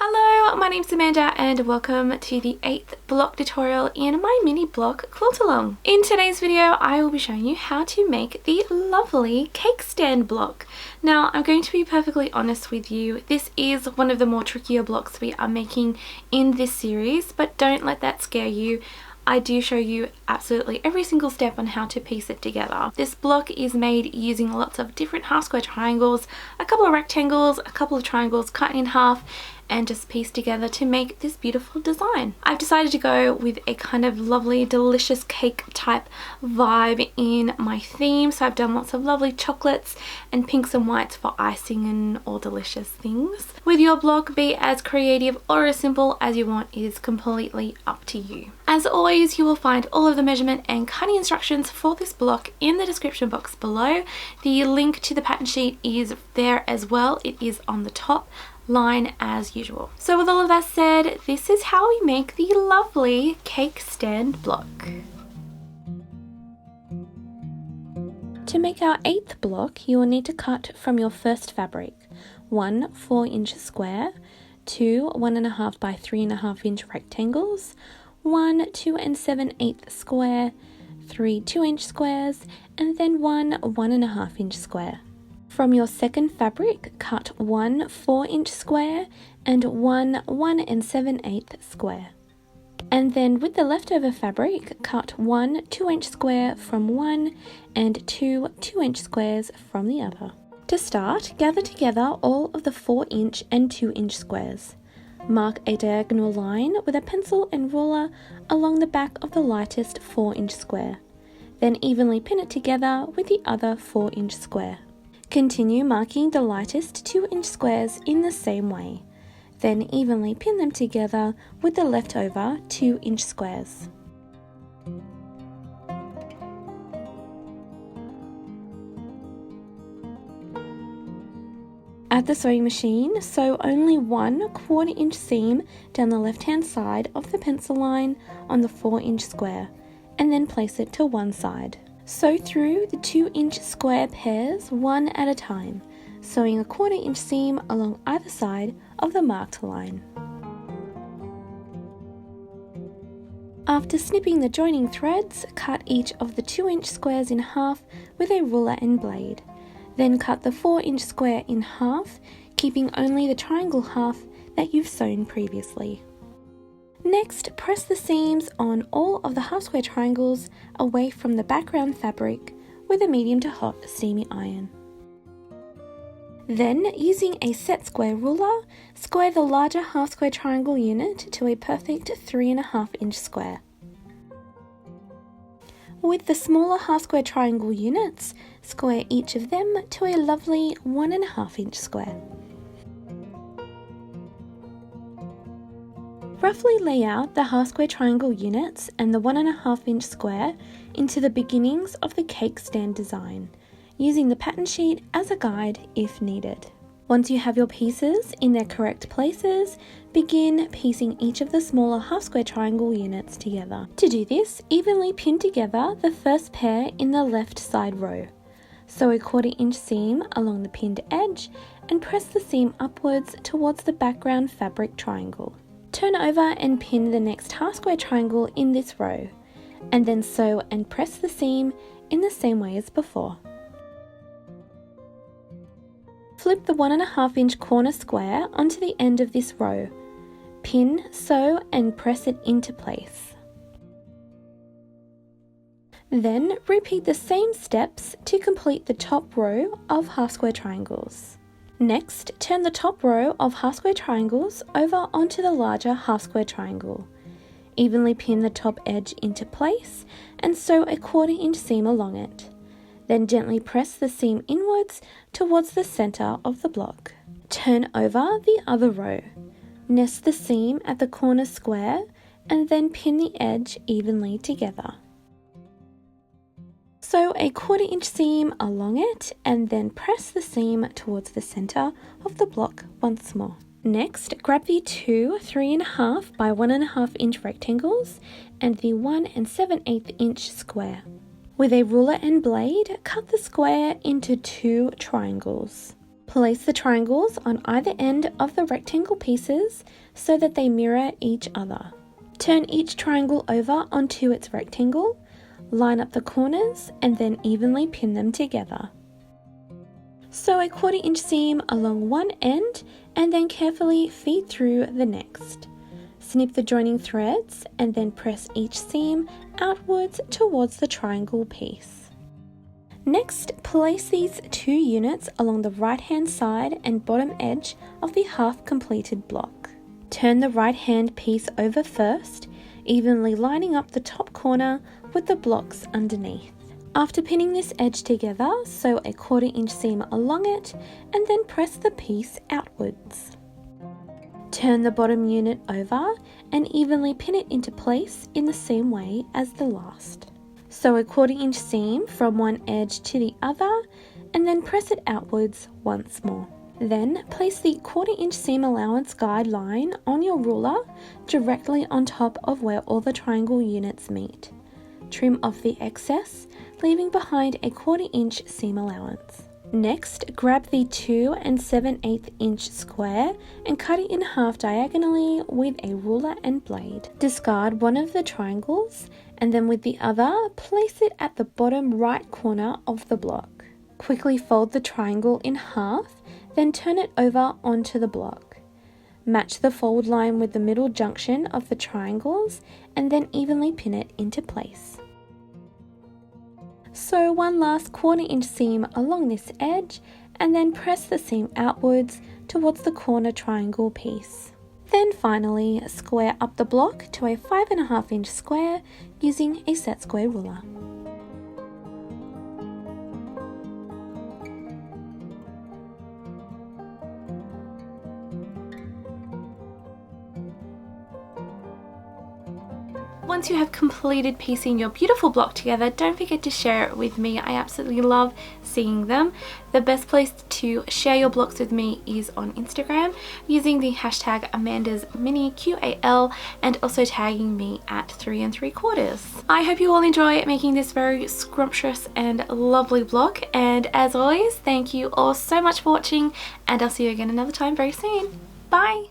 Hello, my name's Amanda and welcome to the 8th block tutorial in my mini block quilt along. In today's video I will be showing you how to make the lovely cake stand block. Now I'm going to be perfectly honest with you, this is one of the more trickier blocks we are making in this series, but don't let that scare you. I do show you absolutely every single step on how to piece it together. This block is made using lots of different half square triangles, a couple of rectangles, a couple of triangles cut in half, and just pieced together to make this beautiful design. I've decided to go with a kind of lovely delicious cake type vibe in my theme, so I've done lots of lovely chocolates and pinks and whites for icing and all delicious things. With your block, be as creative or as simple as you want, it is completely up to you. As always, you will find all of the measurement and cutting instructions for this block in the description box below. The link to the pattern sheet is there as well, it is on the top line as usual. So with all of that said, this is how we make the lovely cake stand block. To make our 8th block, you will need to cut from your first fabric 1 4-inch square, 2 1.5 by 3.5 inch rectangles, 1 2 7/8 square, 3 2-inch squares, and then 1 1.5 inch square. From your second fabric, cut 1 4-inch square and 1 1 7/8 square. And then with the leftover fabric, cut 1 2-inch square from one and 2 2-inch squares from the other. To start, gather together all of the 4-inch and 2-inch squares. Mark a diagonal line with a pencil and ruler along the back of the lightest 4-inch square. Then evenly pin it together with the other 4-inch square. Continue marking the lightest 2-inch squares in the same way. Then evenly pin them together with the leftover 2-inch squares. At the sewing machine, sew only 1 1/4-inch seam down the left-hand side of the pencil line on the 4-inch square, and then place it to one side. Sew through the 2-inch square pairs one at a time, sewing a 1/4-inch seam along either side of the marked line. After snipping the joining threads, cut each of the 2-inch squares in half with a ruler and blade. Then cut the 4-inch square in half, keeping only the triangle half that you've sewn previously. Next, press the seams on all of the half square triangles away from the background fabric with a medium to hot steamy iron. Then, using a set square ruler, square the larger half square triangle unit to a perfect 3.5-inch square. With the smaller half square triangle units, square each of them to a lovely 1.5-inch square. Roughly lay out the half square triangle units and the 1.5-inch square into the beginnings of the cake stand design, using the pattern sheet as a guide if needed. Once you have your pieces in their correct places, begin piecing each of the smaller half square triangle units together. To do this, evenly pin together the first pair in the left side row. Sew a 1/4-inch seam along the pinned edge and press the seam upwards towards the background fabric triangle. Turn over and pin the next half square triangle in this row, and then sew and press the seam in the same way as before. Flip the 1.5-inch corner square onto the end of this row. Pin, sew and press it into place. Then repeat the same steps to complete the top row of half square triangles. Next, turn the top row of half square triangles over onto the larger half square triangle. Evenly pin the top edge into place and sew a 1/4-inch seam along it. Then gently press the seam inwards towards the center of the block. Turn over the other row. Nest the seam at the corner square and then pin the edge evenly together. Sew a 1/4-inch seam along it and then press the seam towards the center of the block once more. Next, grab the two 3.5 by 1.5-inch rectangles and the 1 7/8-inch square. With a ruler and blade, cut the square into 2 triangles. Place the triangles on either end of the rectangle pieces so that they mirror each other. Turn each triangle over onto its rectangle, line up the corners, and then evenly pin them together. Sew a 1/4 inch seam along one end and then carefully feed through the next. Snip the joining threads and then press each seam outwards towards the triangle piece. Next, place these 2 units along the right hand side and bottom edge of the half completed block. Turn the right hand piece over first, evenly lining up the top corner with the blocks underneath. After pinning this edge together, sew a 1/4 inch seam along it and then press the piece outwards. Turn the bottom unit over and evenly pin it into place in the same way as the last. Sew a 1/4 inch seam from one edge to the other and then press it outwards once more. Then place the 1/4 inch seam allowance guideline on your ruler directly on top of where all the triangle units meet. Trim off the excess, leaving behind a 1/4 inch seam allowance. Next, grab the 2 7/8 inch square and cut it in half diagonally with a ruler and blade. Discard one of the triangles and then with the other, place it at the bottom right corner of the block. Quickly fold the triangle in half, then turn it over onto the block. Match the fold line with the middle junction of the triangles and then evenly pin it into place. Sew one last 1/4 inch seam along this edge and then press the seam outwards towards the corner triangle piece. Then finally, square up the block to a 5.5 inch square using a set square ruler. Once you have completed piecing your beautiful block together, don't forget to share it with me. I absolutely love seeing them. The best place to share your blocks with me is on Instagram using the hashtag AmandasMiniQAL and also tagging me at 3 3/4. I hope you all enjoy making this very scrumptious and lovely block, and as always, thank you all so much for watching, and I'll see you again another time very soon. Bye!